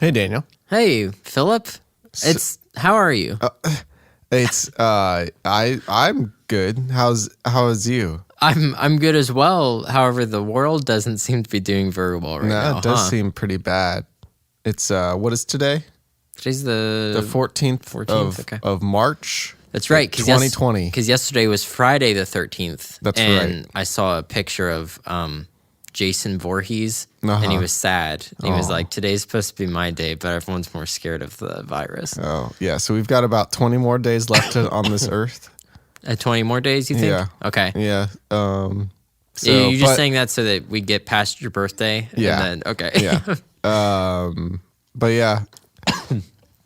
Hey, Daniel. Hey, Philip. How are you? I'm good. How is you? I'm good as well. However, the world doesn't seem to be doing very well right now. It does seem pretty bad. It's what is today? Today's the 14th of March. That's right, 2020. Because yesterday was Friday the 13th. That's and right. I saw a picture of Jason Voorhees, Uh-huh. and he was sad. He was like, "Today's supposed to be my day, but everyone's more scared of the virus." Oh, yeah. So we've got about 20 more days left on this earth. 20 more days, you think? Yeah. Okay. Yeah. You're just saying that so that we get past your birthday? Yeah. And then, okay. Yeah. But yeah,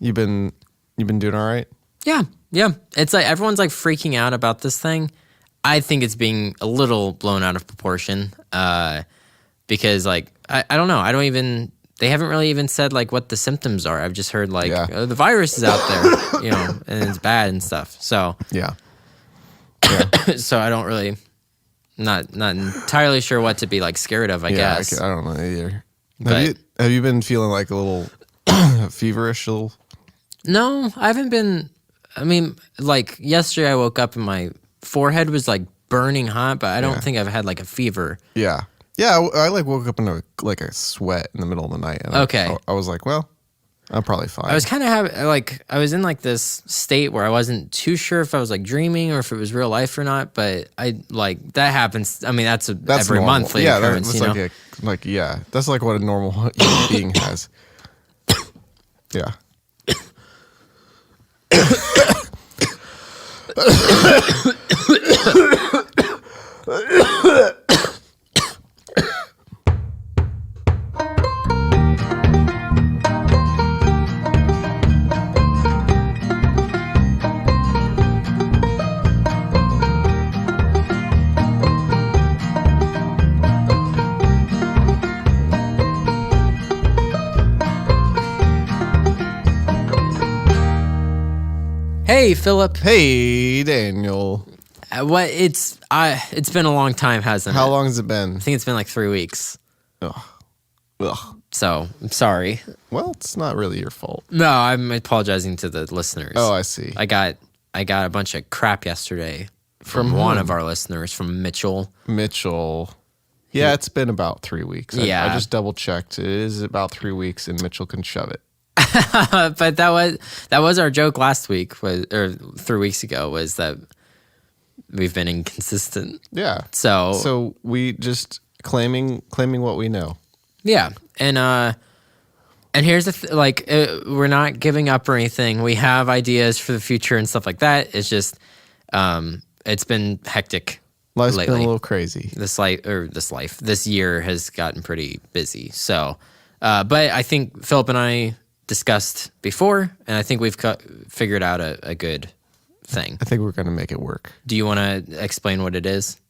you've been doing all right? Yeah. It's like everyone's like freaking out about this thing. I think it's being a little blown out of proportion because like, I don't know. They haven't really even said like what the symptoms are. I've just heard like the virus is out there, and it's bad and stuff. So Yeah. so I don't really, not entirely sure what to be like scared of, I guess. I don't know either. But- Have you been feeling like a little feverish? No, I haven't been. I mean, like yesterday I woke up and my forehead was like burning hot, but I don't think I've had like a fever. Yeah. Yeah, I like woke up in a sweat in the middle of the night. And I was like, well, I'm probably fine. I was kind of I was in like this state where I wasn't too sure if I was like dreaming or if it was real life or not, but I like that happens. I mean, that's every normal. monthly occurrence, that's that's like what a normal human being has. Yeah. Hey, Philip. Hey, Daniel. It's been a long time, hasn't it? How long has it been? I think it's been like 3 weeks. Ugh. So I'm sorry. Well, it's not really your fault. No, I'm apologizing to the listeners. Oh, I see. I got a bunch of crap yesterday from one of our listeners, from Mitchell. Yeah, it's been about 3 weeks. Yeah. I just double checked. It is about 3 weeks, and Mitchell can shove it. But that was our joke last week, or 3 weeks ago, was that we've been inconsistent. Yeah. So we just claiming what we know. yeah, and here's the we're not giving up or anything. We have ideas for the future and stuff like that. It's just it's been hectic. Life's lately. been a little crazy. This year has gotten pretty busy. So, but I think Philip and I discussed before, and I think we've figured out a good thing. I think we're going to make it work. Do you want to explain what it is?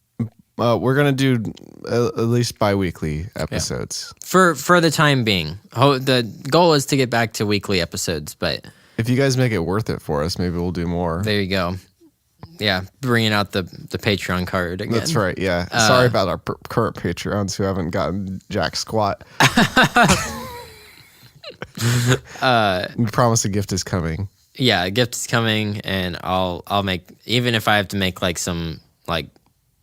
We're going to do at least bi-weekly episodes. For the time being. The goal is to get back to weekly episodes, but If you guys make it worth it for us, maybe we'll do more. there you go. Yeah, bringing out the Patreon card again. That's right, yeah. Sorry about our current Patreons who haven't gotten jack squat. We promise a gift is coming. Yeah, a gift is coming, and I'll make, even if I have to make like some like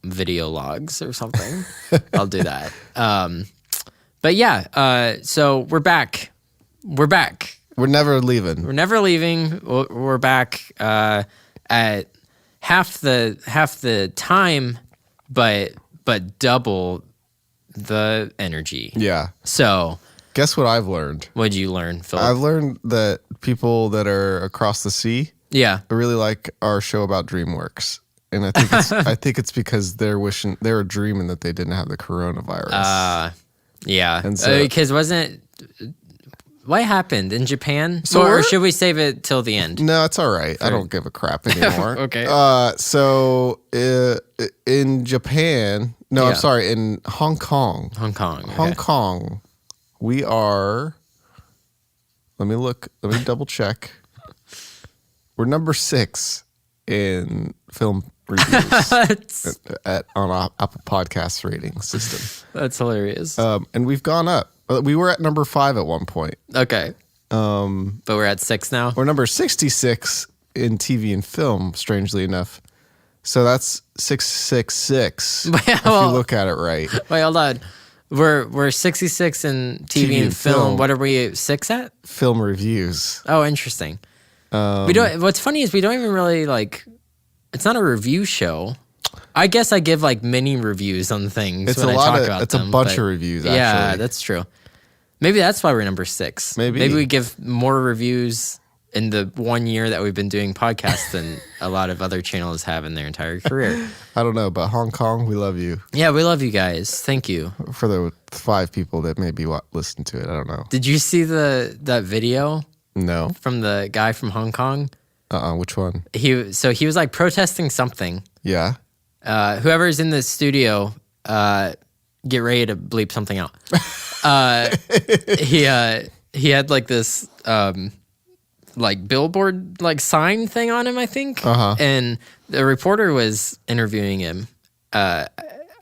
video logs or something, I'll do that. But yeah, so we're back. We're We're never leaving. never leaving. We're back at half the time, but double the energy. Yeah. So Guess what I've learned? what'd you learn, Philip? I've learned that people that are across the sea Yeah. really like our show about DreamWorks. And I think it's because they were dreaming that they didn't have the coronavirus. Yeah. And so- Because wasn't it, what happened in Japan? So or we're- should we save it till the end? No, it's all right. I don't give a crap anymore. Okay. So in Japan, no, Yeah. I'm sorry, in Hong Kong. Hong Kong. Okay. Hong Kong, we are, let me double check. We're number 6 in film reviews on our Apple Podcast rating system. That's hilarious. And we've gone up. We were at number 5 at one point. Okay. But we're at 6 now. We're number 66 in TV and film, strangely enough. So that's 666 if you look at it right. Wait, hold on. We're 66 in TV and film. What are we 6 at? Film reviews. Oh, interesting. We don't. What's funny is we don't even really like. It's not a review show. I guess I give like mini reviews on things. It's when a I lot talk of. about It's them, a bunch but of reviews. Actually. Yeah, that's true. Maybe that's why we're number 6. Maybe we give more reviews in the 1 year that we've been doing podcasts than a lot of other channels have in their entire career. I don't know, but Hong Kong, we love you. Yeah, we love you guys. Thank you. For the 5 people that maybe listen to it, I don't know. Did you see that video? No. From the guy from Hong Kong? Which one? He was like protesting something. Yeah. Whoever's in the studio, get ready to bleep something out. He had like this like billboard like sign thing on him, I think. And the reporter was interviewing him. I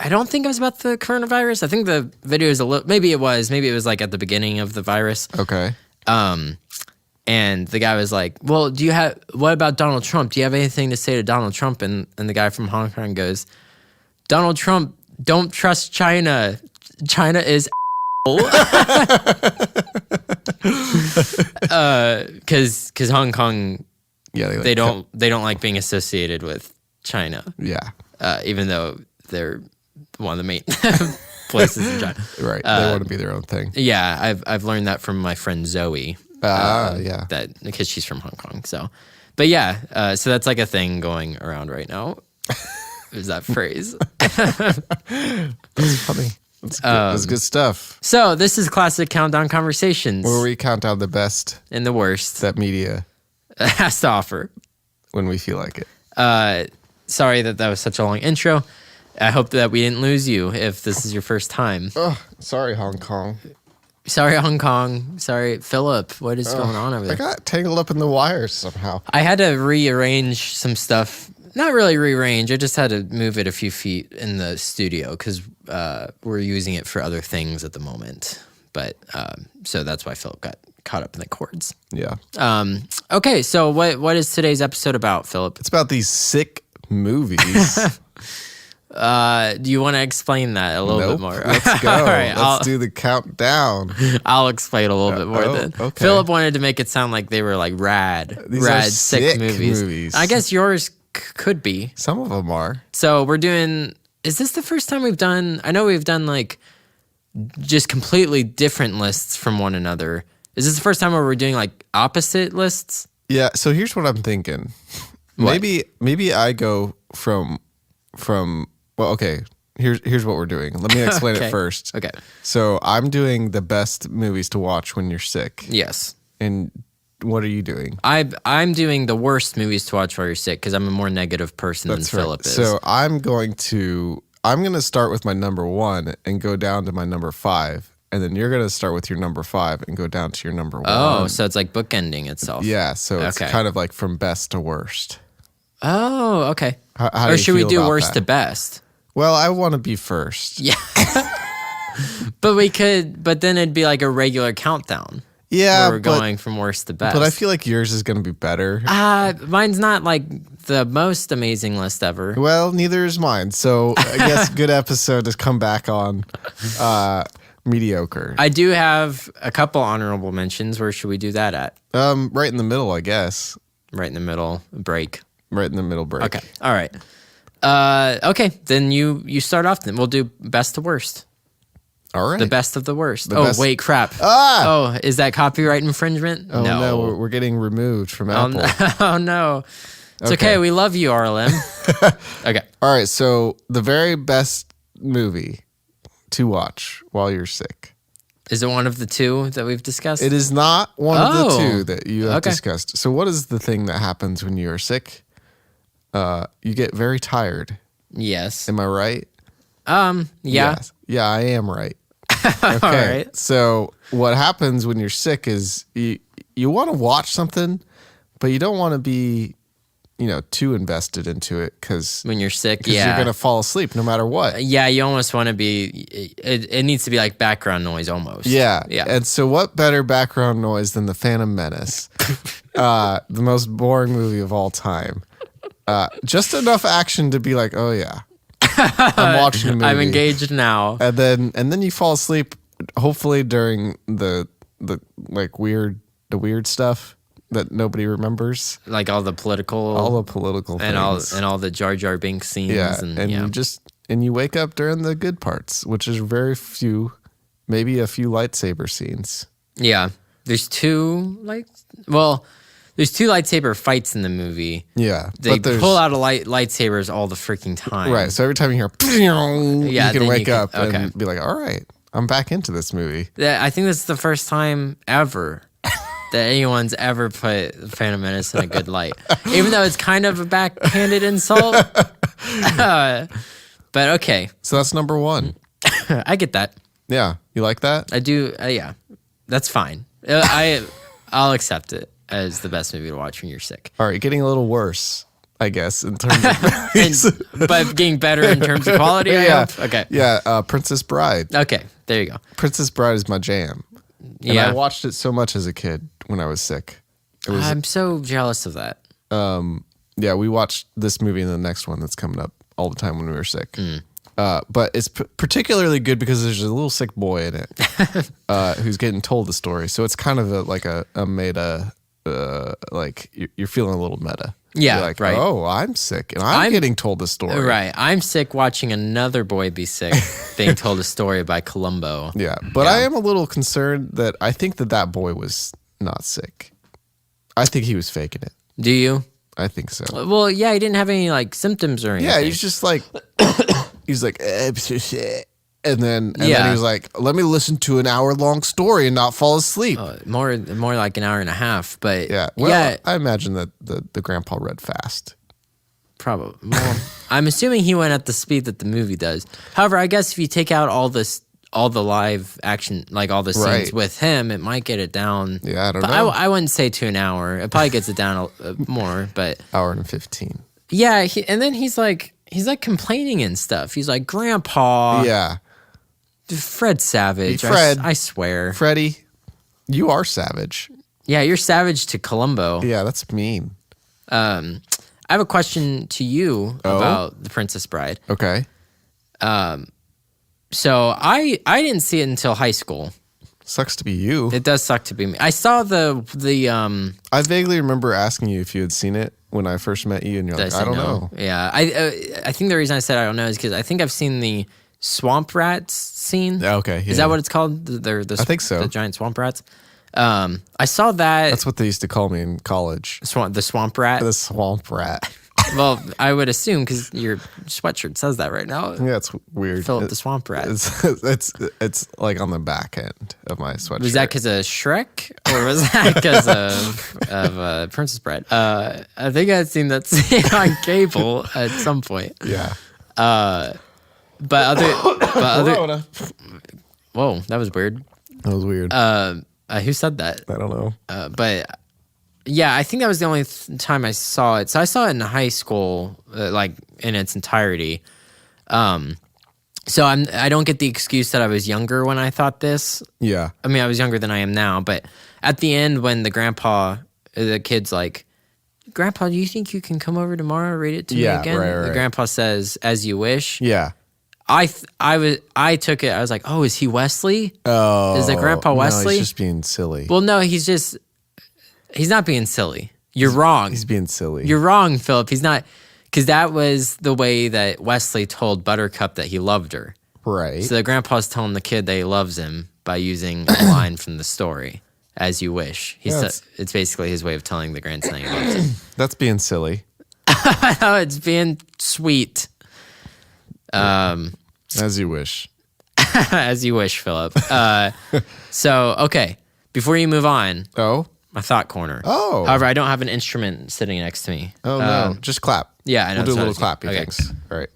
don't think it was about the coronavirus. I think the video is maybe it was like at the beginning of the virus. Okay. And the guy was like, well, what about Donald Trump? Do you have anything to say to Donald Trump? And the guy from Hong Kong goes, Donald Trump, don't trust China. China is because Hong Kong, they don't like being associated with China. Yeah. Even though they're one of the main places in China. Right. They want to be their own thing. Yeah, I've learned that from my friend Zoe. Yeah. That because she's from Hong Kong. So, but yeah, so that's like a thing going around right now. Is that phrase? That's funny. That's good. That's good stuff. So this is Classic Countdown Conversations, where we count down the best and the worst that media has to offer when we feel like it. Sorry that was such a long intro. I hope that we didn't lose you if this is your first time. Oh, sorry, Hong Kong. Sorry, Hong Kong. Sorry, Philip. What is going on over there? I got tangled up in the wires somehow. I had to rearrange some stuff. Not really rearrange. I just had to move it a few feet in the studio because we're using it for other things at the moment. But so that's why Philip got caught up in the cords. Yeah. Okay, so what is today's episode about, Philip? It's about these sick movies. Do you want to explain that a little bit more? Let's go. All right, let's do the countdown. I'll explain a little bit more then. Okay. Philip wanted to make it sound like they were like rad sick movies. I guess yours could be. Some of them are. So we're doing. Is this the first time we've done? I know we've done like just completely different lists from one another. Is this the first time where we're doing like opposite lists? Yeah. So here's what I'm thinking. What? Maybe I go from. Well, okay. Here's what we're doing. Let me explain Okay. it first. Okay. So I'm doing the best movies to watch when you're sick. Yes. And what are you doing? I'm doing the worst movies to watch while you're sick because I'm a more negative person than Philip is. So I'm going to start with my number 1 and go down to my number 5. And then you're going to start with your number 5 and go down to your number 1. Oh, so it's like bookending itself. Yeah. So it's kind of like from best to worst. Oh, okay. How or should we do worst to best? Well, I want to be first. Yeah. But then it'd be like a regular countdown. Yeah. Where we're going from worst to best. But I feel like yours is going to be better. Mine's not like the most amazing list ever. Well, neither is mine. So I guess good episode to come back on mediocre. I do have a couple honorable mentions. Where should we do that at? Right in the middle, I guess. Right in the middle, break. Right in the middle break. Okay. All right. Okay. Then you start off. Then we'll do best to worst. All right. The best of the worst. Best. Wait, crap. Oh, is that copyright infringement? Oh no, we're getting removed from Apple. Oh no. It's okay. We love you, RLM. Okay. All right. So the very best movie to watch while you're sick. Is it one of the two that we've discussed? It is not one of the two that you have discussed. So what is the thing that happens when you are sick? You get very tired. Yes. Am I right? Yeah. Yes. Yeah, I am right. Okay. All right. So what happens when you're sick is you want to watch something, but you don't want to be too invested into it because when you're sick, you're yeah, gonna fall asleep no matter what. yeah, you almost want to be. It needs to be like background noise almost. Yeah, yeah. And so, what better background noise than the Phantom Menace, the most boring movie of all time? Just enough action to be like, oh yeah, I'm watching a movie. I'm engaged now. And then you fall asleep, hopefully during the weird stuff that nobody remembers, like all the political things, and all the Jar Jar Binks scenes. Yeah, and you wake up during the good parts, which is very few, maybe a few lightsaber scenes. Yeah, there's two lightsaber fights in the movie. Yeah, they pull out lightsabers all the freaking time. Right, so every time you hear, you can wake up and be like, all right, I'm back into this movie. I think this is the first time ever that anyone's ever put Phantom Menace in a good light, even though it's kind of a backhanded insult. But okay, so that's number one. I get that. Yeah, you like that? I do. Yeah, that's fine. I'll accept it as the best movie to watch when you're sick. All right, getting a little worse, I guess, in terms of but getting better in terms of quality. Yeah. Okay. Yeah. Princess Bride. Okay. There you go. Princess Bride is my jam. And I watched it so much as a kid when I was sick. I'm so jealous of that. Yeah, we watched this movie and the next one that's coming up all the time when we were sick. But it's particularly good because there's a little sick boy in it who's getting told the story. So it's kind of a meta, like you're feeling a little meta. Yeah, you're like, right. Oh, I'm sick and I'm getting told the story. Right. I'm sick watching another boy be sick being told a story by Columbo. Yeah, but I am a little concerned that I think that boy was not sick. I think he was faking it. Do you? I think so. Well, yeah, he didn't have any like symptoms or anything. Yeah, he's just like, he's like, and then he was like, let me listen to an hour-long story and not fall asleep. More like an hour and a half, but yeah. Well, I imagine that the grandpa read fast. Probably. Well, I'm assuming he went at the speed that the movie does. However, I guess if you take out all the live action, like all the scenes with him, it might get it down. Yeah, I don't know. I wouldn't say to an hour. It probably gets it down more, but hour and 15. Yeah, and then he's like complaining and stuff. He's like, Grandpa. Yeah. Fred Savage. Fred. I swear. Freddie, you are savage. Yeah, you're savage to Columbo. Yeah, that's mean. I have a question to you about The Princess Bride. Okay. So I didn't see it until high school. Sucks to be you. It does suck to be me. I saw the I vaguely remember asking you if you had seen it when I first met you, and you're like, I don't know. Yeah, I think the reason I said I don't know is because I think I've seen the swamp rats scene. Okay, yeah. Is that what it's called? I think so. The giant swamp rats. I saw that. That's what they used to call me in college. The swamp rat. The swamp rat. Well, I would assume because your sweatshirt says that right now. Yeah, it's weird. Philip the Swamp Rat. It's like on the back end of my sweatshirt. Was that because of Shrek, or was that because of Princess Bride? I think I'd seen that scene on cable at some point. Yeah. But other. Corona. Whoa, that was weird. That was weird. Who said that? I don't know. But. Yeah, I think that was the only time I saw it. So I saw it in high school, like in its entirety. So I don't get the excuse that I was younger when I thought this. Yeah. I mean, I was younger than I am now, but at the end when the kid's like, Grandpa, do you think you can come over tomorrow and read it to me again? Right. The grandpa says, as you wish. Yeah. I took it. I was like, oh, is he Wesley? Oh. Is the Grandpa Wesley? No, he's just being silly. Well, no, he's not being silly. You're wrong. He's being silly. You're wrong, Philip. He's not, because that was the way that Wesley told Buttercup that he loved her. Right. So the grandpa's telling the kid that he loves him by using a line from the story, as you wish. It's basically his way of telling the grandson he loves him. That's being silly. No, it's being sweet. As you wish. As you wish, Philip. So, okay. Before you move on. Oh? My thought corner. Oh. However, I don't have an instrument sitting next to me. Oh, no. Just clap. Yeah, I know. We'll do a little clappy okay. things. All right.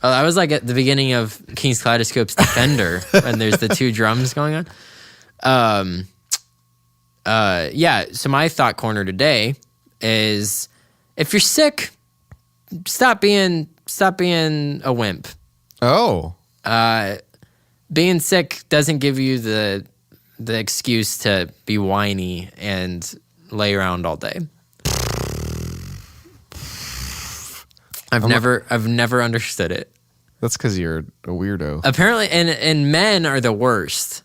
Oh, that was like at the beginning of King's Kaleidoscope's Defender when there's the two drums going on. Yeah. So my thought corner today is, if you're sick, stop being a wimp. Oh. Being sick doesn't give you the excuse to be whiny and lay around all day. I've never understood it. That's because you're a weirdo. Apparently, and men are the worst.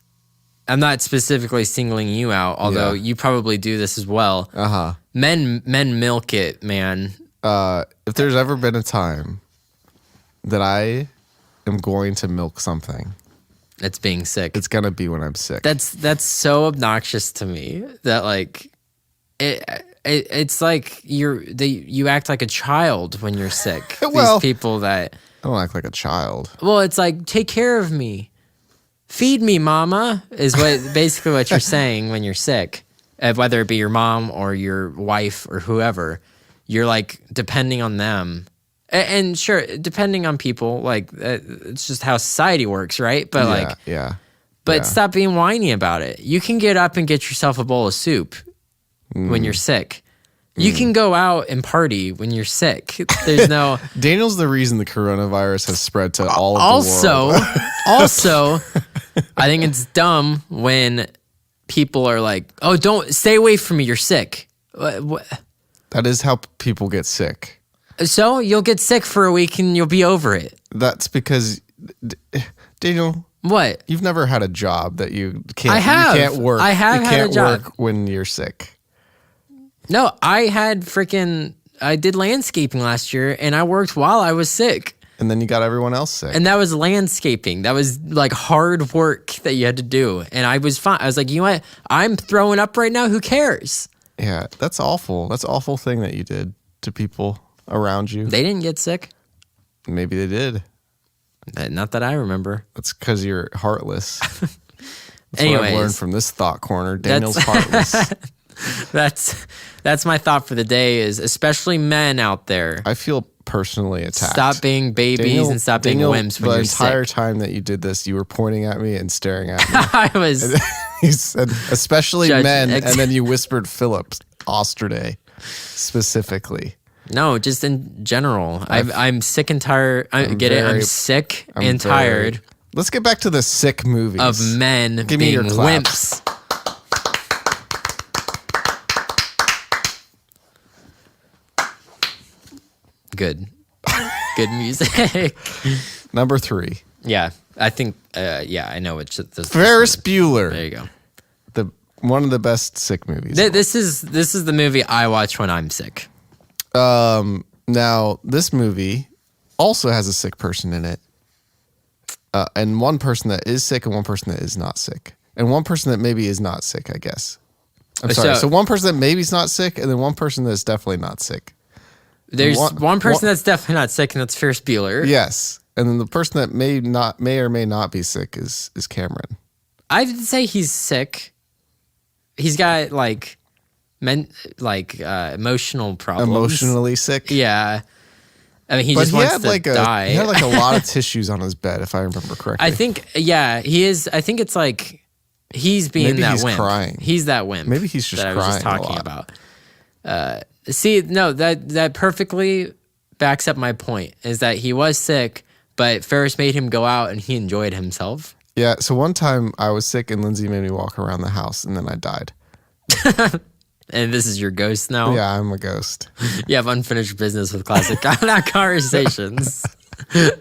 I'm not specifically singling you out, although you probably do this as well. Men milk it, man. If there's ever been a time that I am going to milk something, it's being sick. it's gonna be when I'm sick. That's so obnoxious to me that like it's like you act like a child when you're sick. Well, these people that I don't act like a child. Well, it's like, take care of me. Feed me, mama, is basically what you're saying when you're sick. Whether it be your mom or your wife or whoever, you're like depending on them. And sure, depending on people, like it's just how society works, right? But stop being whiny about it. You can get up and get yourself a bowl of soup when you're sick. You can go out and party when you're sick. There's no... Daniel's the reason the coronavirus has spread to all of the world. Also, I think it's dumb when people are like, oh, don't stay away from me. You're sick. What? That is how people get sick. So you'll get sick for a week and you'll be over it. That's because, Daniel... What? You've never had a job that you can't... I have. You can't work. I have you had can't a job. work when you're sick. No, I did landscaping last year and I worked while I was sick. And then you got everyone else sick. And that was landscaping. That was like hard work that you had to do. And I was fine. I was like, you know what? I'm throwing up right now. Who cares? Yeah, that's awful. That's an awful thing that you did to people around you. They didn't get sick. Maybe they did. Not that I remember. That's because you're heartless. That's Anyways, what I've learned from this thought corner. Daniel's heartless. That's my thought for the day, is especially men out there. I feel personally attacked. Stop being babies and stop being wimps when you're sick. The entire time that you did this, you were pointing at me and staring at me. I was... You said, especially men, and then you whispered Philip Osterday specifically. No, just in general. I'm sick and tired. I'm sick and tired. Let's get back to the sick movies. Of men Give being me your claps. wimps. Good music. Number 3. Yeah, I think. I know which. Ferris Bueller. There you go. One of the best sick movies. This is the movie I watch when I'm sick. Now this movie also has a sick person in it, and one person that is sick and one person that is not sick, and one person that maybe is not sick. I guess. I'm sorry. So one person that maybe is not sick, and then one person that's definitely not sick. There's one person that's definitely not sick, and that's Ferris Bueller. Yes, and then the person that may or may not be sick is Cameron. I would say he's sick. He's got emotional problems. Emotionally sick. Yeah, I mean he just wants to die. He had like a lot of tissues on his bed, if I remember correctly. I think he is. I think it's like he's being Maybe that he's wimp. Crying. He's that wimp. Maybe he's just that crying. I was just talking about. See, no, that perfectly backs up my point. Is that he was sick, but Ferris made him go out and he enjoyed himself. Yeah. So one time I was sick and Lindsay made me walk around the house, and then I died. And this is your ghost now? Yeah, I'm a ghost. You have unfinished business with classic conversations.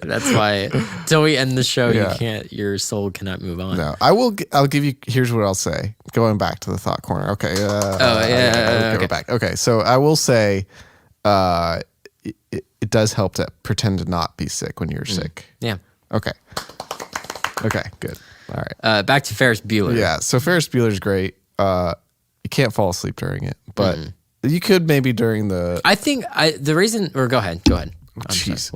That's why till we end the show, your soul cannot move on. No, I'll give you, here's what I'll say. Going back to the thought corner. Okay. Go back. Okay. So I will say, it does help to pretend to not be sick when you're sick. Yeah. Okay, good. All right. Back to Ferris Bueller. Yeah. So Ferris Bueller's great. You can't fall asleep during it, but you could maybe during the... I think the reason... Or go ahead. Jeez.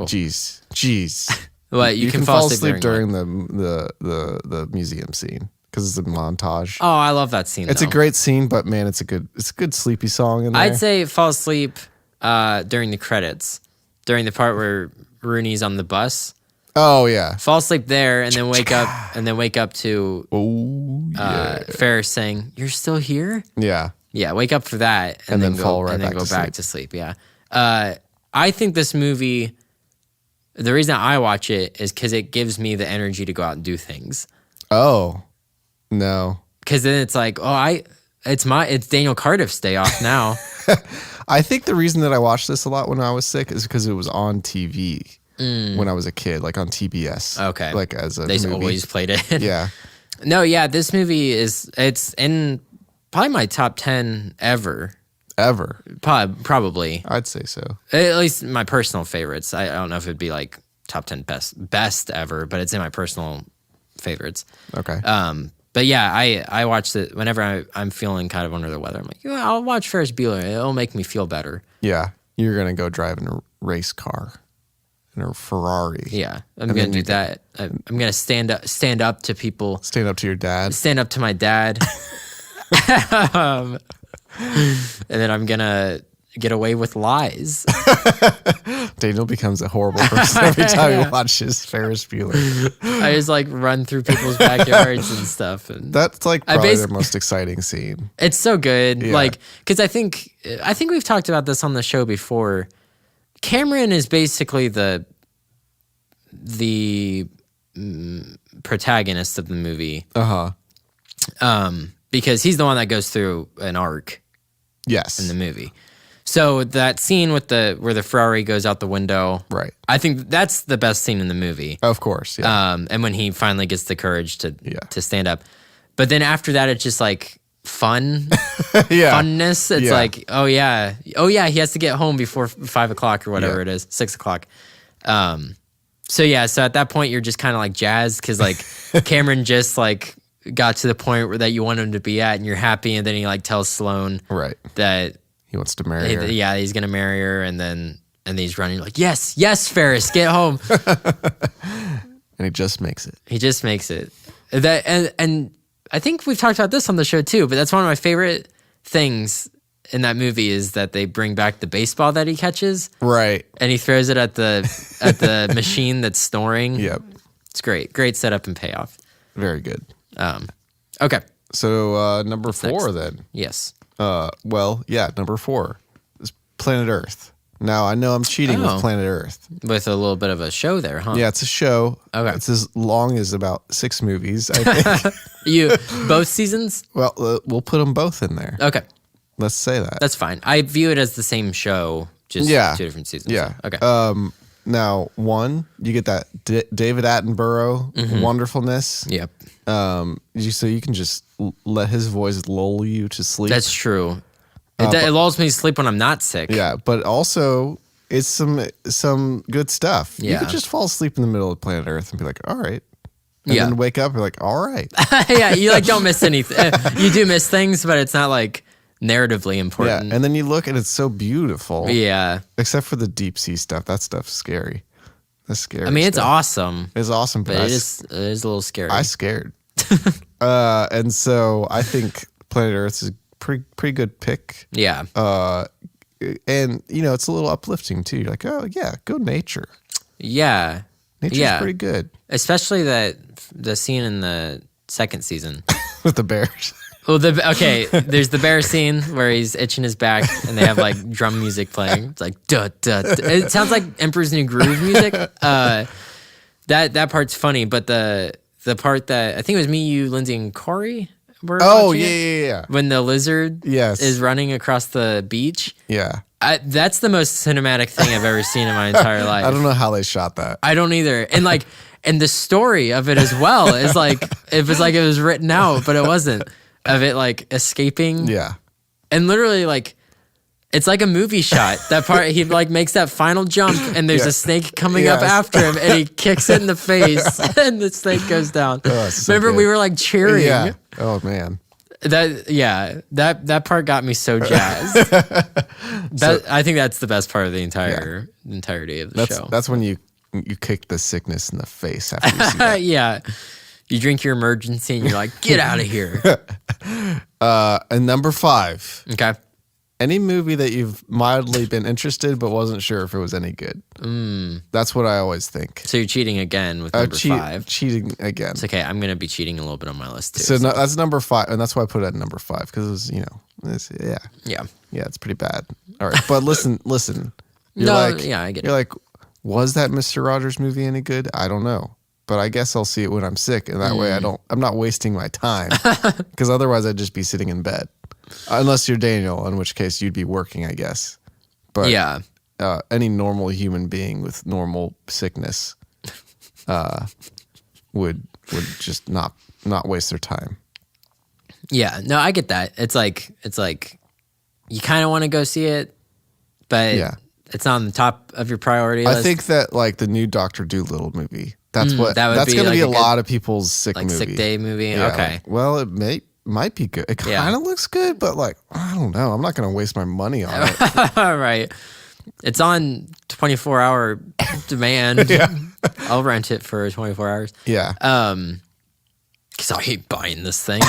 What, you can fall asleep during the museum scene because it's a montage. Oh, I love that scene. It's a great scene, but man, it's a good sleepy song in there. I'd say fall asleep during the credits, during the part where Rooney's on the bus. Oh yeah. Fall asleep there, and then wake up to Ferris saying, "You're still here." Yeah. Yeah, wake up for that, And then fall right and then back go to back sleep. to sleep. Yeah. I think this movie. The reason I watch it is because it gives me the energy to go out and do things. Oh no. Because then it's like, it's Daniel Cardiff's day off now. I think the reason that I watched this a lot when I was sick is because it was on TV when I was a kid, like on TBS. Okay. Like as a They movie. always played it. Yeah. No, yeah, this movie it's in probably my top 10 ever. Ever. Probably. I'd say so. At least my personal favorites. I don't know if it'd be like top 10 best ever, but it's in my personal favorites. Okay. But yeah, I watch it whenever I'm feeling kind of under the weather. I'm like, I'll watch Ferris Bueller. It'll make me feel better. Yeah. You're going to go drive in a race car. In a Ferrari. Yeah. I'm going to do that. I'm going to stand up to people. Stand up to your dad. Stand up to my dad. And then I'm going to get away with lies. Daniel becomes a horrible person every time he watches Ferris Bueller. I just like run through people's backyards and stuff. And That's like probably the most exciting scene. it's so good. Yeah. Like, because I think we've talked about this on the show before. Cameron is basically the protagonist of the movie. Because he's the one that goes through an arc Yes. in the movie. So that scene with where the Ferrari goes out the window, Right. I think that's the best scene in the movie. Of course. Yeah. And when he finally gets the courage to stand up, but then after that, it's just like fun, yeah. funness. It's like, oh yeah, he has to get home before 5 o'clock or whatever it is, 6 o'clock. So at that point, you're just kind of like jazzed because like Cameron just like got to the point that you want him to be at, and you're happy, and then he like tells Sloane that he wants to marry her. Yeah, he's gonna marry her, and he's running like, yes, Ferris, get home. And he just makes it. He just makes it. And I think we've talked about this on the show too, but that's one of my favorite things in that movie is that they bring back the baseball that he catches. Right. And he throws it at the machine that's snoring. Yep. It's great. Great setup and payoff. Very good. Okay. So number 4 then. Yes. Number 4 is Planet Earth. Now I know I'm cheating with Planet Earth. With a little bit of a show there, huh? Yeah, it's a show. Okay. It's as long as about 6 movies, I think. Both seasons? Well, we'll put them both in there. Okay. Let's say that. That's fine. I view it as the same show, just 2 different seasons. Yeah. Okay. Now, one, you get that David Attenborough wonderfulness. Yep. So you can just let his voice lull you to sleep. That's true. It lulls me to sleep when I'm not sick. Yeah, but also it's some good stuff. You Yeah. could just fall asleep in the middle of Planet Earth and be like, all right. And then wake up and be like, all right. Yeah, you like don't miss anything. You do miss things, but it's not like narratively important. Yeah, and then you look and it's so beautiful. Yeah. Except for the deep sea stuff. That stuff's scary. That's scary. I mean, it's stuff. awesome. It's awesome, but It is a little scary. I scared. And so I think Planet Earth is a pretty good pick. Yeah. And, it's a little uplifting too. You're like, oh, yeah, go nature. Yeah. Nature's pretty good. Especially the scene in the second season. With the bears. Well, there's the bear scene where he's itching his back and they have like drum music playing. It's like, duh, duh, duh. It sounds like Emperor's New Groove music. That part's funny, but the part that I think it was me, you, Lindsay, and Corey were watching it, Yeah. when the lizard Yes. is running across the beach. Yeah. That's the most cinematic thing I've ever seen in my entire life. I don't know how they shot that. I don't either. And the story of it as well is like, it was like it was written out, but it wasn't. Of it like escaping. Yeah. And literally like, it's like a movie shot. That part, he like makes that final jump and there's a snake coming up after him and he kicks it in the face and the snake goes down. Oh, so Remember good. we were like cheering. Yeah. Oh, man. That part got me so jazzed. I think that's the best part of the entirety of the show. That's when you kick the sickness in the face after you see that. Yeah. You drink your emergency and you're like, get out of here. And number 5. Okay. Any movie that you've mildly been interested but wasn't sure if it was any good. That's what I always think. So you're cheating again with number 5. Cheating again. It's okay. I'm going to be cheating a little bit on my list too. So no, that's number 5, and that's why I put it at number 5 because it was, Yeah. it's pretty bad. All right, but listen. You're No, like, yeah, I get You're it. like, was that Mr. Rogers movie any good? I don't know, but I guess I'll see it when I'm sick, and that way I'm not wasting my time because otherwise I'd just be sitting in bed. Unless you're Daniel, in which case you'd be working, I guess. But Yeah. Any normal human being with normal sickness would just not waste their time. Yeah. No, I get that. It's like you kind of want to go see it, but it's not on the top of your priority list. I think that like the new Dr. Dolittle movie. That's that would that's be going to like be a a good, lot of people's sick like movie. sick day movie. Yeah, Okay. like, well, it might be good. It kind of looks good, but like I don't know. I'm not going to waste my money on it. All right. It's on 24-hour demand. I'll rent it for 24 hours. Yeah. Because I hate buying this thing.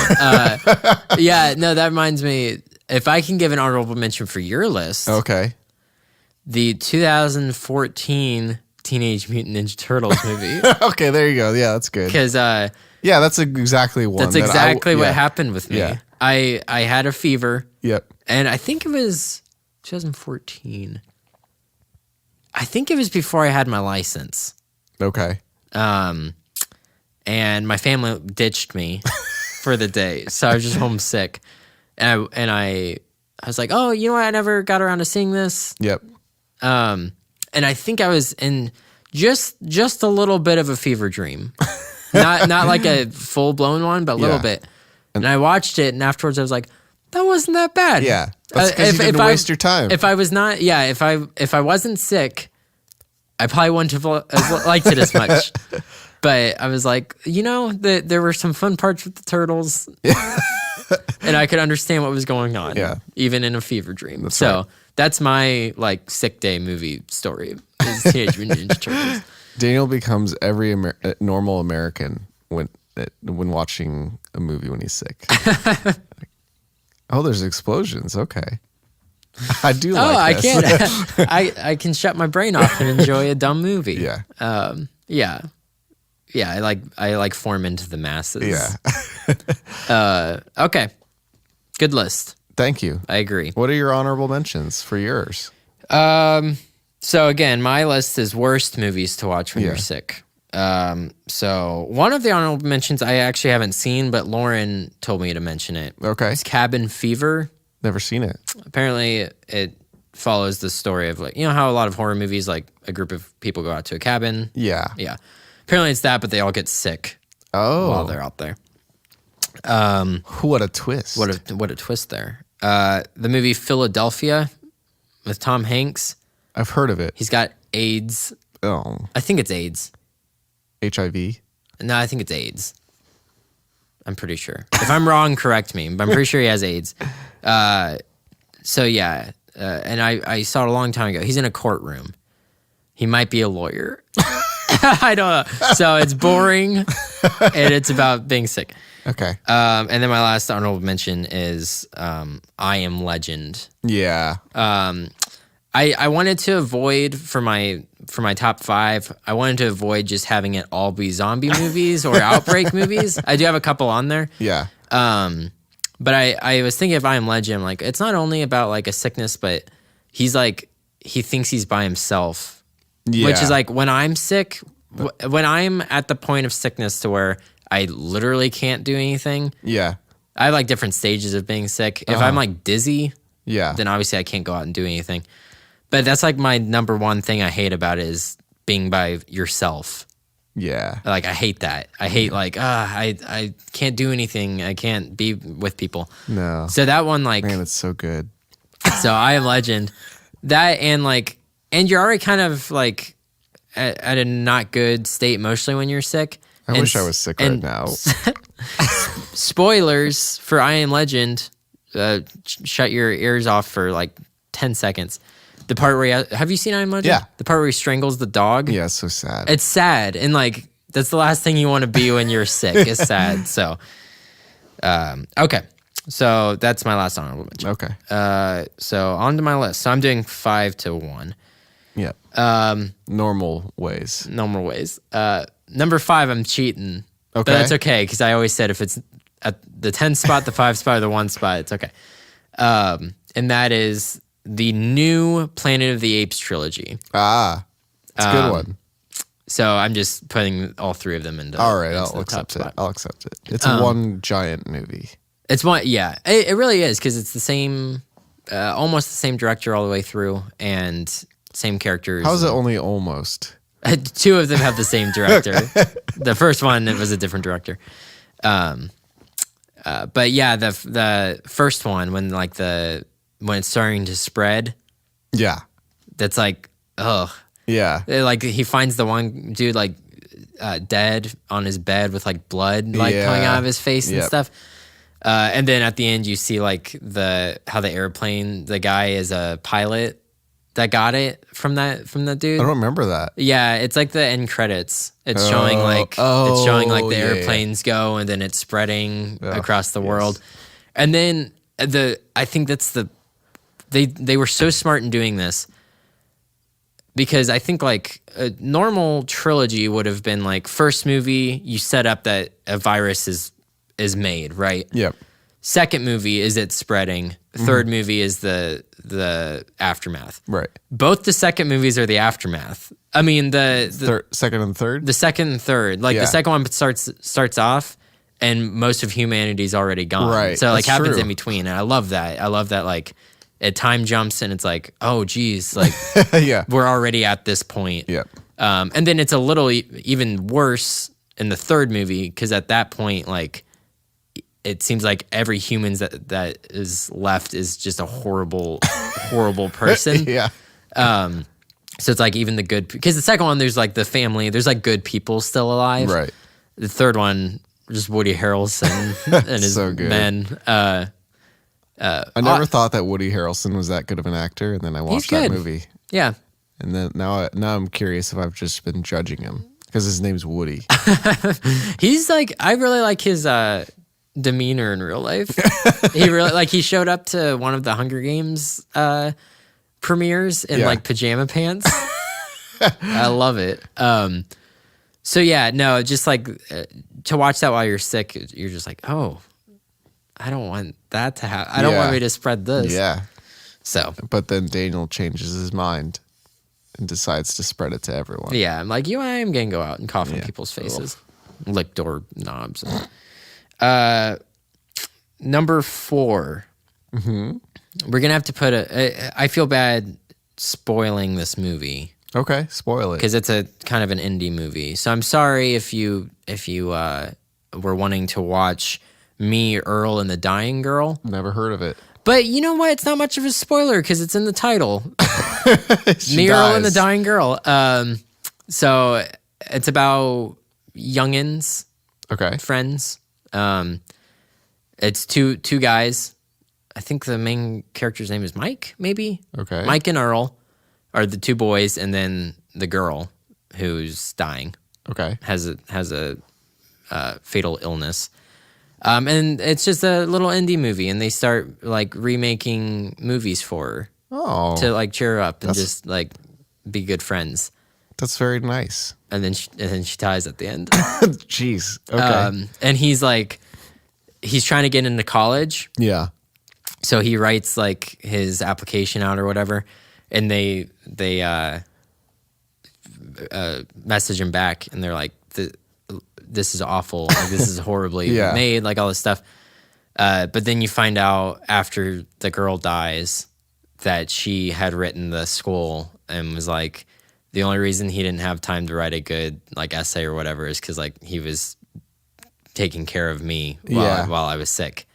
Yeah, no, that reminds me. If I can give an honorable mention for your list, Okay. the 2014 Teenage Mutant Ninja Turtles movie. Okay, there you go. Yeah, that's good. Because Yeah, that's exactly one. that's exactly what happened with me. Yeah. I had a fever, Yep. and I think it was 2014. I think it was before I had my license. Okay. And my family ditched me for the day, so I was just homesick. And I was like, oh, you know what? I never got around to seeing this. Yep. And I think I was in just a little bit of a fever dream, not like a full blown one, but a little bit. And I watched it, and afterwards I was like, that wasn't that bad. Yeah. That's because you didn't waste your time. If I was not, if I wasn't sick, I probably wouldn't have liked it as much. But I was like, there were some fun parts with the turtles. And I could understand what was going on. Yeah. Even in a fever dream. Right. That's my like sick day movie story. Is Teenage Mutant Ninja Turtles. Daniel becomes every normal American when watching a movie when he's sick. Oh, there's explosions. Okay. I do like this. I can't. I can shut my brain off and enjoy a dumb movie. Yeah. Yeah. I like form into the masses. Yeah. Okay. Good list. Thank you. I agree. What are your honorable mentions for yours? So again, my list is worst movies to watch when you're sick. So one of the honorable mentions I actually haven't seen, but Lauren told me to mention it. Okay. It's Cabin Fever. Never seen it. Apparently it follows the story of how a lot of horror movies, like a group of people go out to a cabin. Yeah. Yeah. Apparently it's that, but they all get sick while they're out there. What a twist. What a twist there. The movie Philadelphia with Tom Hanks. I've heard of it. He's got AIDS. Oh. I think it's AIDS. HIV? No, I think it's AIDS. I'm pretty sure. If I'm wrong, correct me. But I'm pretty sure he has AIDS. So yeah, and I saw it a long time ago. He's in a courtroom. He might be a lawyer. I don't know. So it's boring, and it's about being sick. Okay. And then my last honorable mention is I Am Legend. Yeah. I wanted to avoid for my top 5. I wanted to avoid just having it all be zombie movies or outbreak movies. I do have a couple on there. Yeah. But I was thinking of I Am Legend. Like, it's not only about like a sickness, but he's like, he thinks he's by himself. Yeah. Which is like when I'm sick, when I'm at the point of sickness to where I literally can't do anything. Yeah. I have like different stages of being sick. If I'm like dizzy, then obviously I can't go out and do anything. But that's like my number one thing I hate about it is being by yourself. Yeah. Like I hate that. I hate like, I can't do anything. I can't be with people. No. So that one, like, Man, it's so good. So I Am Legend. That and you're already kind of like at a not good state emotionally when you're sick. I wish I was sick right now. Spoilers for I Am Legend. Shut your ears off for like 10 seconds. The part where have you seen I Am Legend? Yeah. The part where he strangles the dog? Yeah, it's so sad. It's sad. And like, that's the last thing you want to be when you're sick. It's sad. So, okay. So that's my last honorable mention. Okay. So on to my list. So I'm doing 5 to 1. Yeah. Normal ways. Normal ways. Number 5, I'm cheating. Okay. But that's okay, because I always said if it's at the 10 spot, the 5 spot, or the 1 spot, it's okay. And that is the new Planet of the Apes trilogy. Ah, it's a good one. So I'm just putting all 3 of them into. All right, into I'll the top accept it. spot. I'll accept it. It's one giant movie. It's one, yeah. It really is, because it's the same, almost the same director all the way through, and same characters. How is it only almost? 2 of them have the same director. The first one, it was a different director. But yeah, the first one, when it's starting to spread, Yeah. that's like, ugh. Yeah. Like he finds the one dude dead on his bed with like blood coming out of his face and stuff. And then at the end you see like how the airplane, the guy is a pilot that got it from that dude. I don't remember that. Yeah, it's like the end credits. It's showing the airplanes go, and then it's spreading across the world. And then I think that's they were so smart in doing this, because I think like a normal trilogy would have been like, first movie you set up that a virus is made, right? Yep. Second movie is it spreading. Third movie is the aftermath. Right. Both the second movies are the aftermath. I mean the second and third? The second and third. Like the second one starts off and most of humanity's already gone. Right. So like That's happens true. in between. And I love that. I love that like it time jumps and it's like, oh geez, like Yeah. we're already at this point. Yep. And then it's a little even worse in the third movie, because at that point, like, it seems like every human that is left is just a horrible, horrible person. Yeah. So it's like even the good, because the second one, there's like the family, there's like good people still alive. Right. The third one, just Woody Harrelson and his So good. men. I never thought that Woody Harrelson was that good of an actor, and then I watched that good. movie. Yeah. And then now I'm curious if I've just been judging him because his name's Woody. He's like, I really like his demeanor in real life. He showed up to one of the Hunger Games premieres in like pajama pants. I love it. So yeah, no, just like to watch that while you're sick, you're just like, oh, I don't want that to happen. I don't want me to spread this. Yeah. So, but then Daniel changes his mind and decides to spread it to everyone. yeah, I'm like, I am going to go out and cough in people's faces. Lick door knobs. Number 4. Mm-hmm. We're going to have to put I feel bad spoiling this movie. Okay, spoil it. Because it's a kind of an indie movie. So I'm sorry if you were wanting to watch Me, Earl, and the Dying Girl. Never heard of it. But you know what? It's not much of a spoiler because it's in the title. Me, Earl, and the Dying Girl. So it's about youngins, friends. It's two guys. I think the main character's name is Mike, maybe? Okay. Mike and Earl are the 2 boys, and then the girl who's dying. Okay. Has a fatal illness. And it's just a little indie movie, and they start like remaking movies for her to like cheer her up and just like be good friends. That's very nice. And then she dies at the end. Jeez. Okay. And he's trying to get into college. Yeah. So he writes like his application out or whatever, and they message him back, and they're like, this is awful. Like, this is horribly made, like all this stuff. But then you find out after the girl dies that she had written the school and was like, the only reason he didn't have time to write a good like essay or whatever is because like he was taking care of me while I was sick.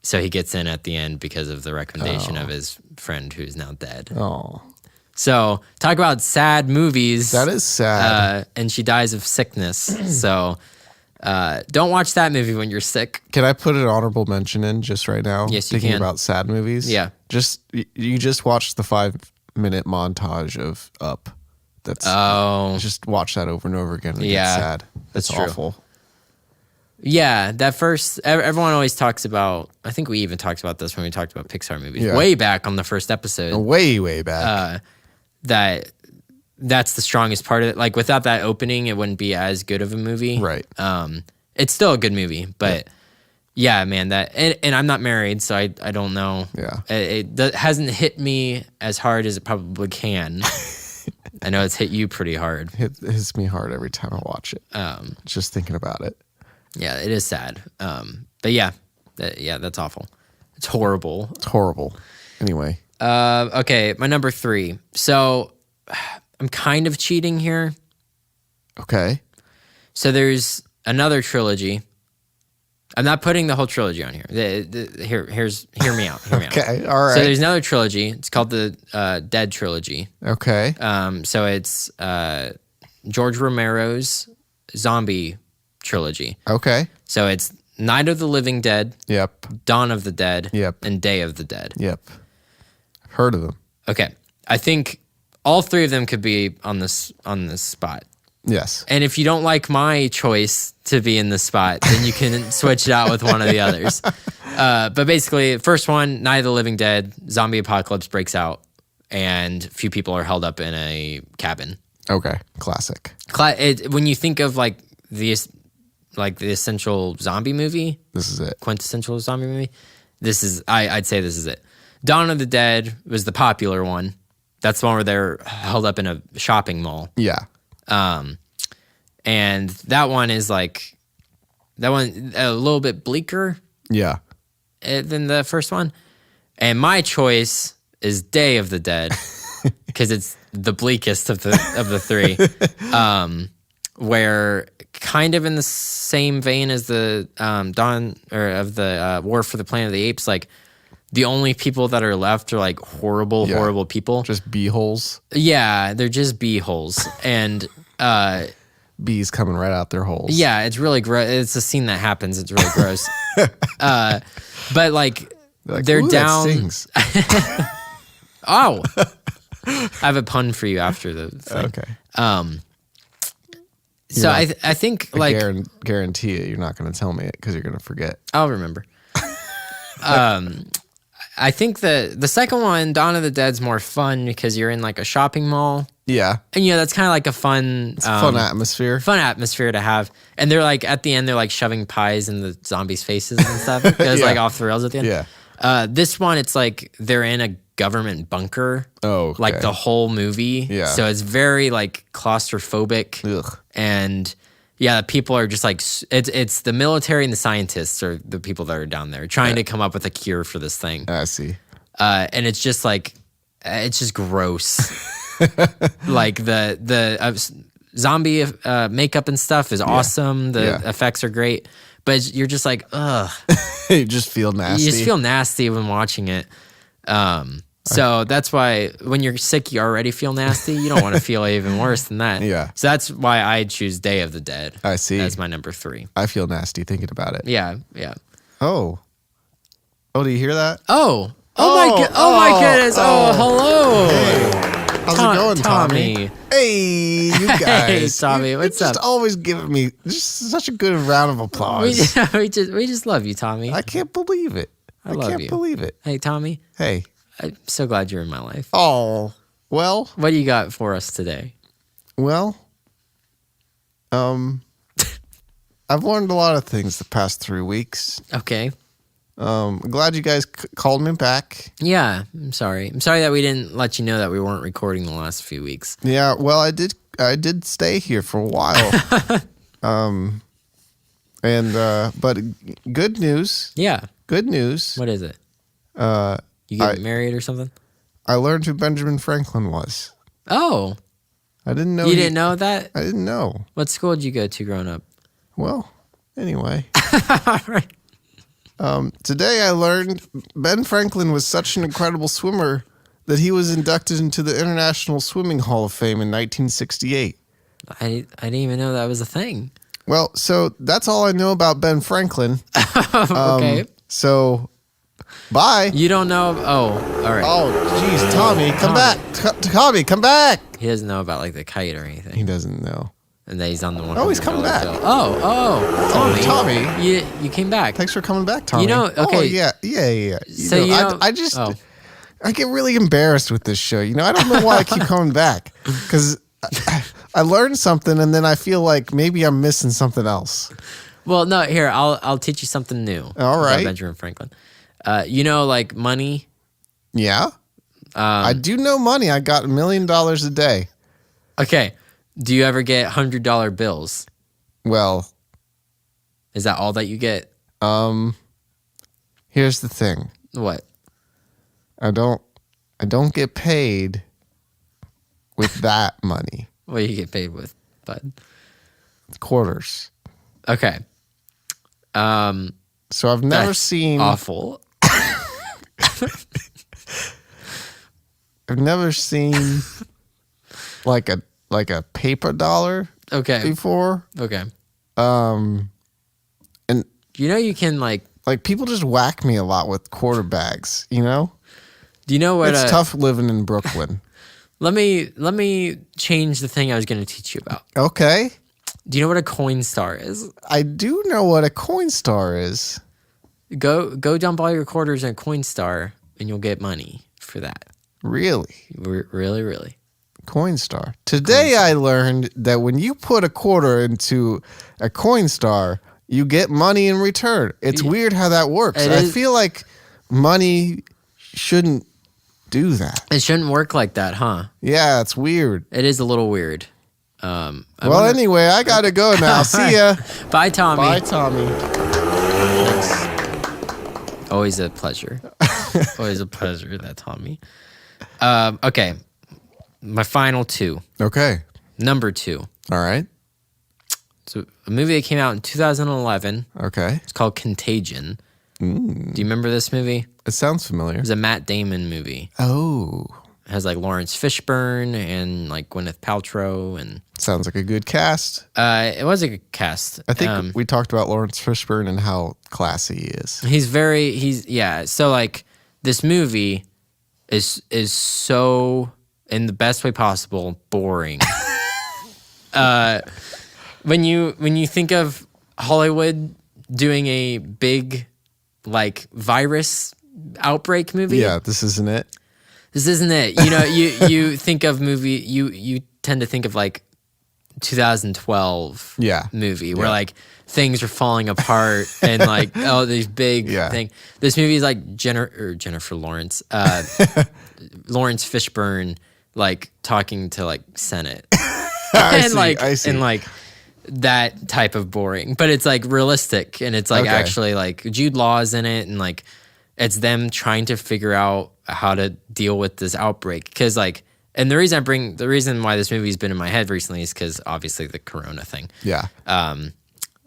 So he gets in at the end because of the recommendation of his friend who's now dead. Oh. So talk about sad movies. That is sad. And she dies of sickness. So don't watch that movie when you're sick. Can I put an honorable mention in just right now? Yes, you Thinking can. about sad movies. Yeah. You just watched the 5-minute montage of Up. Just watch that over and over again. And Yeah, get sad. that's It's true. awful. Yeah, that first, everyone always talks about, I think we even talked about this when we talked about Pixar movies, Yeah. way back on the first episode. Way back. That's the strongest part of it. Like, without that opening, it wouldn't be as good of a movie. Right. It's still a good movie, but yeah, man, and I'm not married, so I don't know. Yeah. It hasn't hit me as hard as it probably can. I know it's hit you pretty hard. It hits me hard every time I watch it. Just thinking about it. Yeah, it is sad. But yeah, that's awful. It's horrible. It's horrible. Anyway. Okay, my number 3. So I'm kind of cheating here. Okay. So there's another trilogy. I'm not putting the whole trilogy on here. Hear me out. Okay, all right. So there's another trilogy. It's called the Dead Trilogy. Okay. So it's George Romero's zombie trilogy. Okay. So it's Night of the Living Dead, Yep. Dawn of the Dead, Yep. and Day of the Dead. Yep. I've heard of them. Okay. I think all 3 of them could be on this spot. Yes. And if you don't like my choice to be in this spot, then you can switch it out with one of the others. But basically, first one, Night of the Living Dead, zombie apocalypse breaks out, and a few people are held up in a cabin. Okay. Classic. When you think of like the essential zombie movie, This is it. quintessential zombie movie, I'd say this is it. Dawn of the Dead was the popular one. That's the one where they're held up in a shopping mall. Yeah. And that one is like, that one a little bit bleaker Yeah. than the first one. And my choice is Day of the Dead because it's the bleakest of the 3. Where kind of in the same vein as the War for the Planet of the Apes, like the only people that are left are like horrible people. Just bee holes. Yeah, they're just bee holes. And Bees coming right out their holes. yeah, it's really gross. It's a scene that happens. It's really gross. But like they're "Ooh, down. That stings." Oh, I have a pun for you after the thing. Okay. So I think like guarantee it, you're not going to tell me it because you're going to forget. I'll remember. I think the second one, Dawn of the Dead's more fun because you're in like a shopping mall. Yeah. And that's kind of like a fun Fun atmosphere. Fun atmosphere to have. And they're like at the end they're like shoving pies in the zombies' faces and stuff. It goes like off the rails at the end. Yeah. This one it's like they're in a government bunker. Oh, okay. Like the whole movie. Yeah. So it's very like claustrophobic. Ugh. And yeah, people are just like it's the military and the scientists are the people that are down there trying to come up with a cure for this thing. I see. And it's just like it's just gross. Like the zombie makeup and stuff is awesome. The effects are great, but you're just like ugh. You just feel nasty. You just feel nasty when watching it. So that's why when you're sick, you already feel nasty. You don't want to feel even worse than that. Yeah. So that's why I choose Day of the Dead. I see. As my number 3. I feel nasty thinking about it. Yeah. Oh, do you hear that? Oh my goodness. Oh, hello. Hey. How's it going, Tommy? Hey, you guys. Hey, Tommy, what's you're up? just always giving me just such a good round of applause. we just love you, Tommy. I can't believe it. I love can't you. believe it. Hey, Tommy. Hey. I'm so glad you're in my life. Oh, well. What do you got for us today? Well, I've learned a lot of things the past 3 weeks. Okay. I'm glad you guys called me back. Yeah, I'm sorry. I'm sorry that we didn't let you know that we weren't recording the last few weeks. Yeah, well, I did stay here for a while. But good news. Yeah. Good news. What is it? You get married or something? I learned who Benjamin Franklin was. Oh. I didn't know. You didn't know that? I didn't know. What school did you go to growing up? Well, anyway. All right. Today I learned Ben Franklin was such an incredible swimmer that he was inducted into the International Swimming Hall of Fame in 1968. I didn't even know that was a thing. Well, so that's all I know about Ben Franklin. Okay. So, bye. You don't know? Oh, all right. Oh, geez, Tommy, come back. Tommy, come back. He doesn't know about like the kite or anything. He doesn't know. and that he's on the one. Oh, he's coming back. Bill. Oh, Tommy. You came back. Thanks for coming back, Tommy. You know, okay. Oh, yeah. I get really embarrassed with this show. I don't know why I keep coming back because I learned something and then I feel like maybe I'm missing something else. Well, no, here I'll teach you something new. All right, Benjamin Franklin. Like money. Yeah, I do know money. I got $1 million a day. Okay, do you ever get $100 bills? Well, is that all that you get? Here's the thing. What? I don't get paid with that money. What do you get paid with, bud? Quarters. Okay. So I've never seen awful. I've never seen like a paper dollar. Okay. Before. Okay. And you can like people just whack me a lot with quarter bags. Do you know what? It's tough living in Brooklyn. Let me change the thing I was going to teach you about. Okay. Do you know what a coin star is? I do know what a coin star is. Go dump all your quarters in a coin star, and you'll get money for that. Really? Really, really. Coin star. Today I learned that when you put a quarter into a coin star, you get money in return. It's weird how that works. I feel like money shouldn't do that. It shouldn't work like that, huh? Yeah, it's weird. It is a little weird. Anyway, I gotta go now. See ya. Bye, Tommy. Bye, Tommy. Thanks. Always a pleasure. Always a pleasure, that Tommy. Okay. My final two. Okay. Number 2. All right. So a movie that came out in 2011. Okay. It's called Contagion. Do you remember this movie? It sounds familiar. It's a Matt Damon movie. Oh. It has like Lawrence Fishburne and like Gwyneth Paltrow and sounds like a good cast. It was a good cast. I think we talked about Lawrence Fishburne and how classy he is. So like this movie is so, in the best way possible, boring. When you think of Hollywood doing a big like virus outbreak movie, yeah, this isn't it. This isn't it. You think of movie. You tend to think of like 2012 movie where like things are falling apart and like these big thing. This movie is like Jennifer Lawrence, Lawrence Fishburne, like talking to like Senate, I see. And like that type of boring, but it's like realistic and it's like actually like Jude Law's in it and like it's them trying to figure out how to deal with this outbreak because like. And the reason why this movie's been in my head recently is because obviously the Corona thing. Yeah.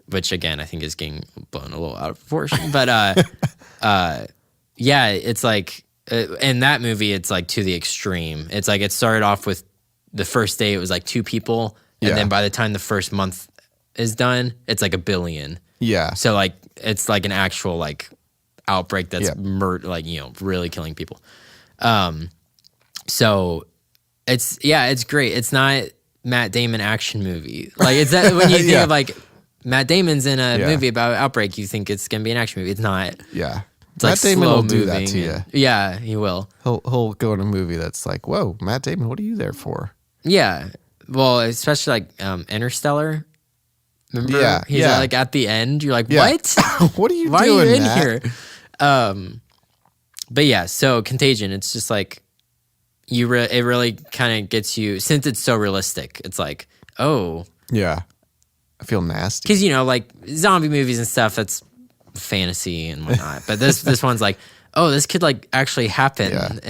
Which again I think is getting blown a little out of proportion. But it's like in that movie it's like to the extreme. It's like it started off with the first day it was like 2 people, and then by the time the first month is done, it's like 1 billion. Yeah. So like it's like an actual like outbreak that's really killing people. So. It's great. It's not Matt Damon action movie. Like it's that when you think of like Matt Damon's in a movie about outbreak, you think it's gonna be an action movie. It's not. Yeah, it's Matt like Damon slow will moving do that to you. Yeah, he will. He'll go in a movie that's like, whoa, Matt Damon, what are you there for? Yeah, well, especially like Interstellar. Remember? Yeah, he's like at the end. You're like, what? What are you doing? Why are you in Matt? here? But yeah, so Contagion. It's just like. It really kind of gets you, since it's so realistic. It's like, oh. Yeah. I feel nasty. Because, like zombie movies and stuff, that's fantasy and whatnot. But this one's like, oh, this could like actually happen.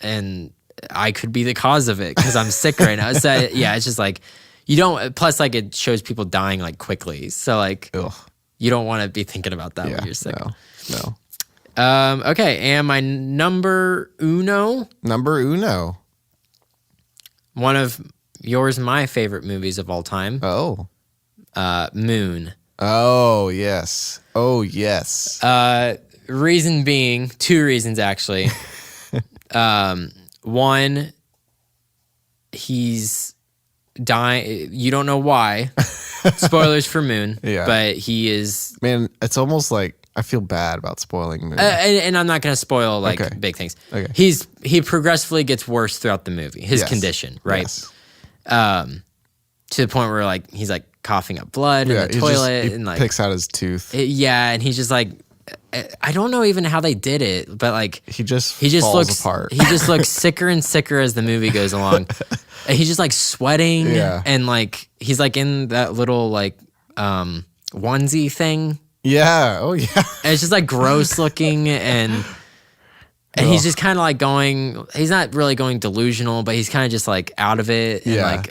And I could be the cause of it because I'm sick right now. So it's just like, you don't, plus like it shows people dying like quickly. So like, you don't want to be thinking about that when you're sick. No. Okay, and my number uno. One of yours and my favorite movies of all time. Oh. Moon. Oh, yes. Reason being, 2 reasons actually. One, he's dying. You don't know why. Spoilers for Moon. Yeah. But he is. Man, it's almost like I feel bad about spoiling Moon. And I'm not going to spoil big things. Okay. He progressively gets worse throughout the movie. His condition, right? Yes. To the point where like he's like coughing up blood in the toilet he and like picks out his tooth. And he's just like, I don't know even how they did it, but like he just falls looks apart. He just looks sicker and sicker as the movie goes along. And he's just like sweating and like he's like in that little like onesie thing. Yeah. Oh yeah. And it's just like gross looking and he's just kind of like he's not really going delusional, but he's kind of just like out of it and like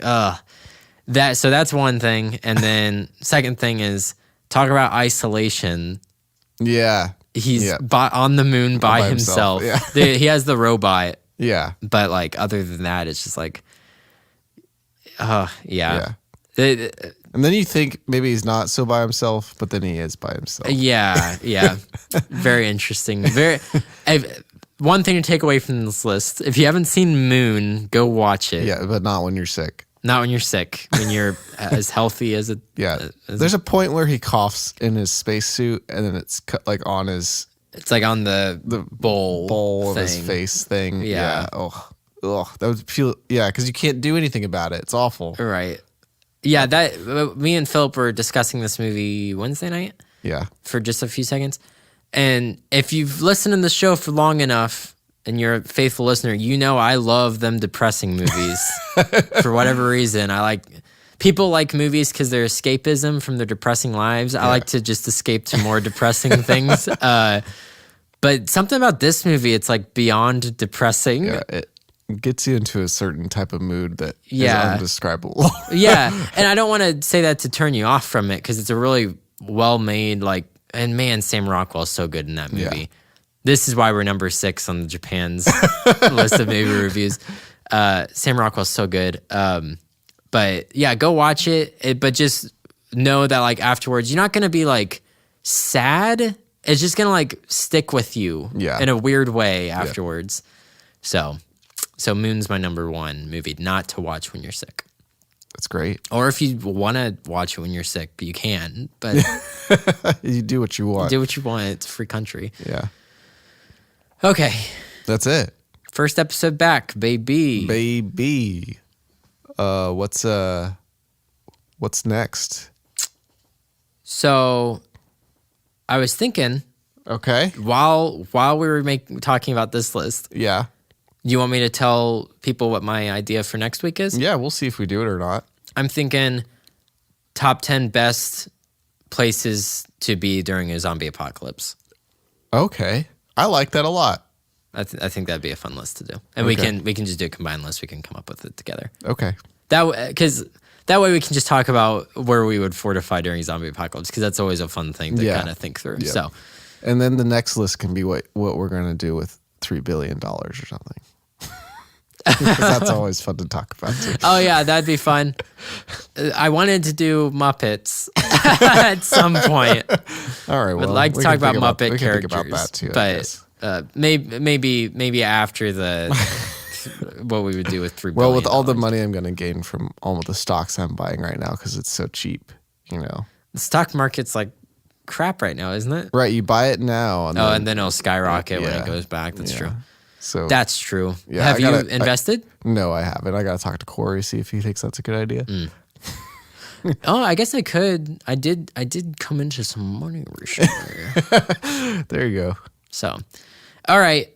so that's one thing. And then second thing is talk about isolation. Yeah. He's on the moon by himself. Yeah. He has the robot. Yeah. But like other than that, it's just like, yeah. And then you think maybe he's not so by himself, but then he is by himself. Yeah. Very interesting. One thing to take away from this list: if you haven't seen Moon, go watch it. Yeah, but not when you're sick. Not when you're sick. When you're as healthy as a There's a point where he coughs in his spacesuit, and then it's like on his. It's like on the bowl of his face thing. Yeah. Oh, that would feel. Yeah, because you can't do anything about it. It's awful. Right. Yeah. That me and Philip were discussing this movie Wednesday night. Yeah. For just a few seconds, and if you've listened to the show for long enough. And you're a faithful listener, you know I love them depressing movies. For whatever reason, people like movies because they're escapism from their depressing lives. I like to just escape to more depressing things. But something about this movie, it's like beyond depressing. Yeah, it gets you into a certain type of mood that is undescribable. Yeah, and I don't want to say that to turn you off from it because it's a really well-made, and man, Sam Rockwell's so good in that movie. Yeah. This is why we're number 6 on the Japan's list of movie reviews. Sam Rockwell's so good. But yeah, go watch it. But just know that like afterwards, you're not going to be like sad. It's just going to like stick with you in a weird way afterwards. So Moon's my number 1 movie not to watch when you're sick. That's great. Or if you want to watch it when you're sick, you can. But you do what you want. Do what you want. It's a free country. Yeah. Okay. That's it. First episode back, baby. What's next? So I was thinking, okay, while we were talking about this list, you want me to tell people what my idea for next week is? Yeah, we'll see if we do it or not. I'm thinking top 10 best places to be during a zombie apocalypse. Okay. I like that a lot. I think that'd be a fun list to do, and we can just do a combined list. We can come up with it together. Okay. Because that way we can just talk about where we would fortify during zombie apocalypse, because that's always a fun thing to kind of think through. Yeah. So, and then the next list can be what we're gonna do with $3 billion or something. Because that's always fun to talk about too. Oh yeah, that'd be fun. I wanted to do Muppets at some point. All right, well, I'd like to talk about Muppet characters, think about that too, but maybe after the what we would do with $3 billion. Well, with all the money I'm going to gain from all of the stocks I'm buying right now because it's so cheap, the stock market's like crap right now, isn't it? Right, you buy it now, and then it'll skyrocket when it goes back. That's true. So that's true. Yeah, have you invested? No, I haven't. I got to talk to Corey, see if he thinks that's a good idea. Oh, I guess I could. I did come into some money recently. There you go. So, all right.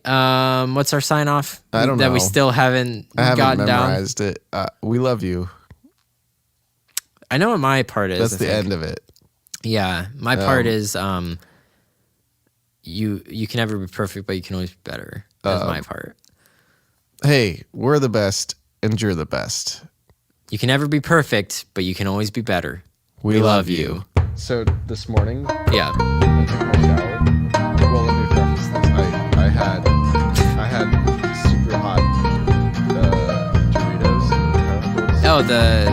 What's our sign off? I don't know. That we still haven't gotten memorized down? It. We love you. I know what my part is. That's the end of it. Yeah. My part is you can never be perfect, but you can always be better. That's my part. Hey, we're the best and you're the best. You can never be perfect, but you can always be better. We love you. So this morning, yeah, I took my shower. Well, let me preface this. I had super hot Doritos. Oh, the